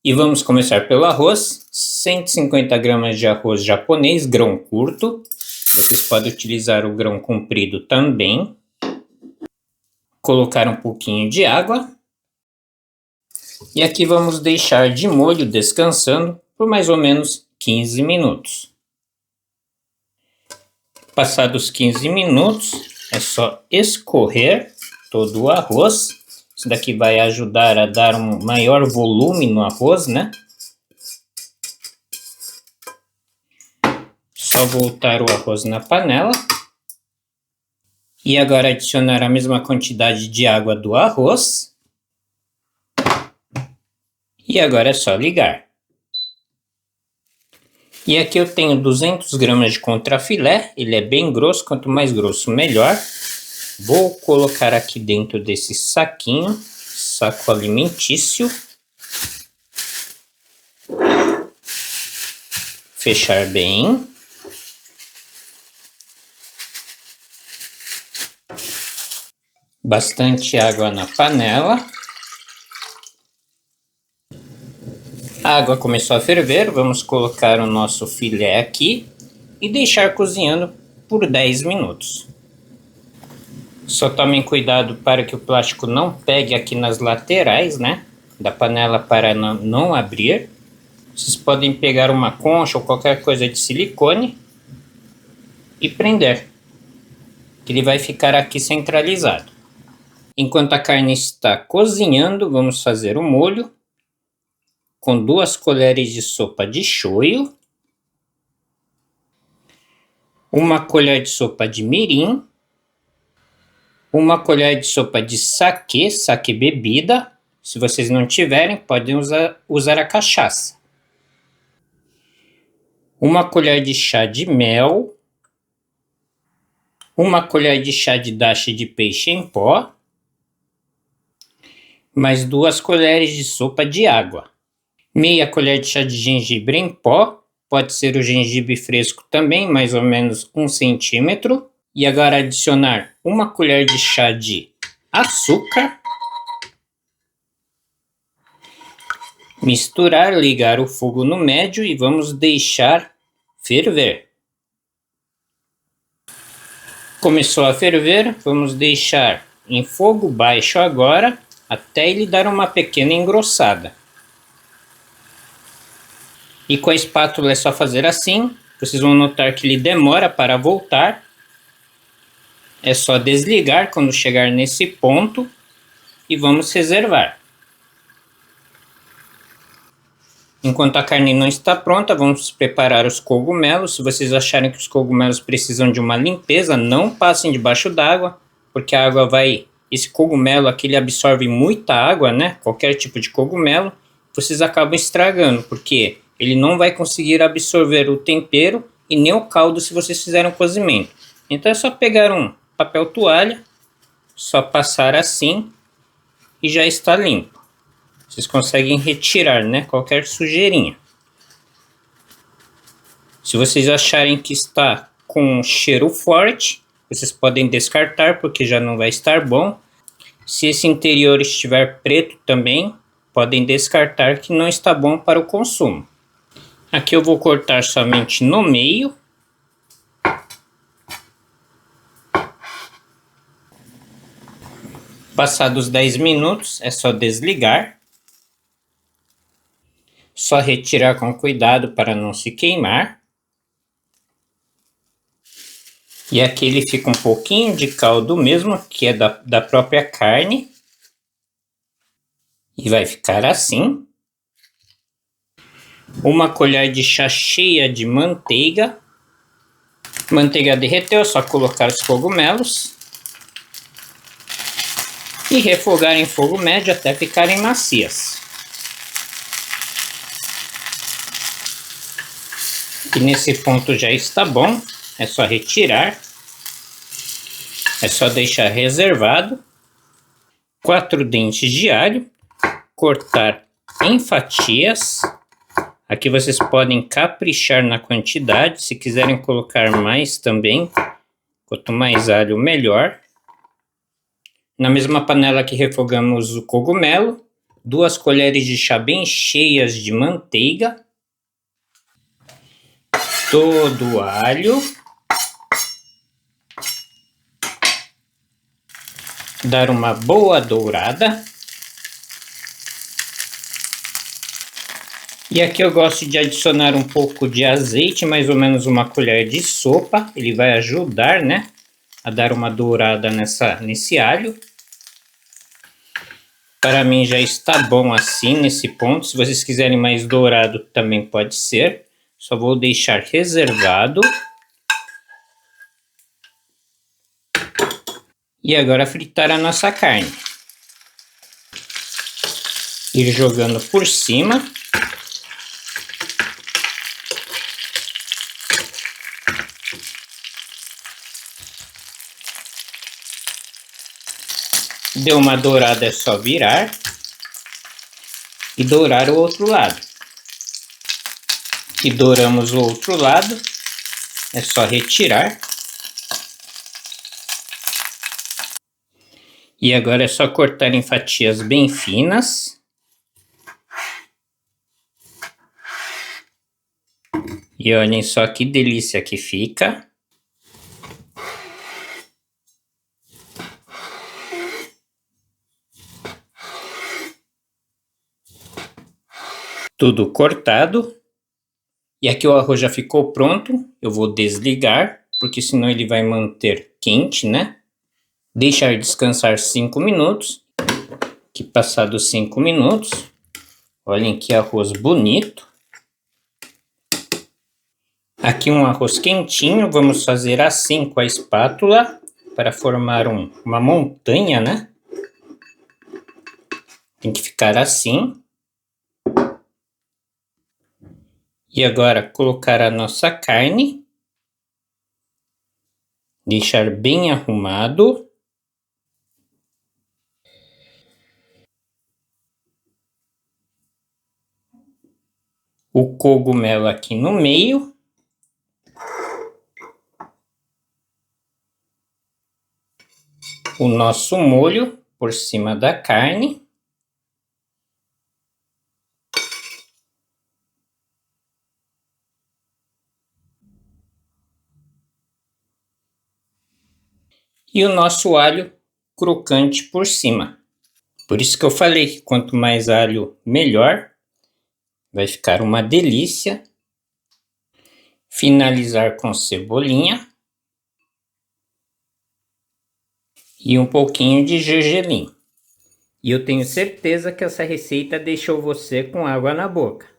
E vamos começar pelo arroz. 150 gramas de arroz japonês, grão curto. Vocês podem utilizar o grão comprido também. Colocar um pouquinho de água. E aqui vamos deixar de molho descansando por mais ou menos 15 minutos. Passados 15 minutos, é só escorrer todo o arroz. Isso daqui vai ajudar a dar um maior volume no arroz, né? Só voltar o arroz na panela. E agora adicionar a mesma quantidade de água do arroz. E agora é só ligar. E aqui eu tenho 200 gramas de contrafilé, ele é bem grosso, quanto mais grosso melhor. Vou colocar aqui dentro desse saquinho, saco alimentício. Fechar bem. Bastante água na panela. A água começou a ferver, vamos colocar o nosso filé aqui e deixar cozinhando por 10 minutos. Só tomem cuidado para que o plástico não pegue aqui nas laterais, né, da panela para não abrir. Vocês podem pegar uma concha ou qualquer coisa de silicone e prender, que ele vai ficar aqui centralizado. Enquanto a carne está cozinhando, vamos fazer o molho. Com 2 colheres de sopa de shoyu, 1 colher de sopa de mirim, 1 colher de sopa de saquê, saquê bebida. Se vocês não tiverem, podem usar a cachaça. 1 colher de chá de mel, 1 colher de chá de dashi de peixe em pó, mais 2 colheres de sopa de água. Meia colher de chá de gengibre em pó, pode ser o gengibre fresco também, mais ou menos 1 centímetro. E agora adicionar 1 colher de chá de açúcar. Misturar, ligar o fogo no médio e vamos deixar ferver. Começou a ferver, vamos deixar em fogo baixo agora, até ele dar uma pequena engrossada. E com a espátula é só fazer assim, vocês vão notar que ele demora para voltar. É só desligar quando chegar nesse ponto e vamos reservar. Enquanto a carne não está pronta, vamos preparar os cogumelos. Se vocês acharem que os cogumelos precisam de uma limpeza, não passem debaixo d'água, porque a água vai... Esse cogumelo aqui ele absorve muita água, né? Qualquer tipo de cogumelo, vocês acabam estragando, porque ele não vai conseguir absorver o tempero e nem o caldo se vocês fizerem o cozimento. Então é só pegar um papel toalha, só passar assim e já está limpo. Vocês conseguem retirar, né, qualquer sujeirinha. Se vocês acharem que está com um cheiro forte, vocês podem descartar porque já não vai estar bom. Se esse interior estiver preto também, podem descartar que não está bom para o consumo. Aqui eu vou cortar somente no meio. Passados 10 minutos, é só desligar. Só retirar com cuidado para não se queimar. E aqui ele fica um pouquinho de caldo mesmo, que é da própria carne. E vai ficar assim. 1 colher de chá cheia de manteiga. Manteiga derreteu, é só colocar os cogumelos. E refogar em fogo médio até ficarem macias. E nesse ponto já está bom, é só retirar. É só deixar reservado. 4 dentes de alho, cortar em fatias. Aqui vocês podem caprichar na quantidade, se quiserem colocar mais também. Quanto mais alho, melhor. Na mesma panela que refogamos o cogumelo, 2 colheres de chá bem cheias de manteiga, todo o alho, dar uma boa dourada. E aqui eu gosto de adicionar um pouco de azeite, mais ou menos uma colher de sopa. Ele vai ajudar, né, a dar uma dourada nesse alho. Para mim já está bom assim, nesse ponto. Se vocês quiserem mais dourado, também pode ser. Só vou deixar reservado. E agora fritar a nossa carne. Ir jogando por cima. Deu uma dourada, é só virar e dourar o outro lado. E douramos o outro lado, é só retirar. E agora é só cortar em fatias bem finas. E olhem só que delícia que fica. Tudo cortado. E aqui o arroz já ficou pronto. Eu vou desligar, porque senão ele vai manter quente, né? Deixar descansar 5 minutos. Que passados 5 minutos, olhem que arroz bonito. Aqui um arroz quentinho, vamos fazer assim com a espátula, para formar uma montanha, né? Tem que ficar assim. E agora colocar a nossa carne. Deixar bem arrumado. O cogumelo aqui no meio. O nosso molho por cima da carne. E o nosso alho crocante por cima. Por isso que eu falei que quanto mais alho, melhor. Vai ficar uma delícia. Finalizar com cebolinha. E um pouquinho de gergelim. E eu tenho certeza que essa receita deixou você com água na boca.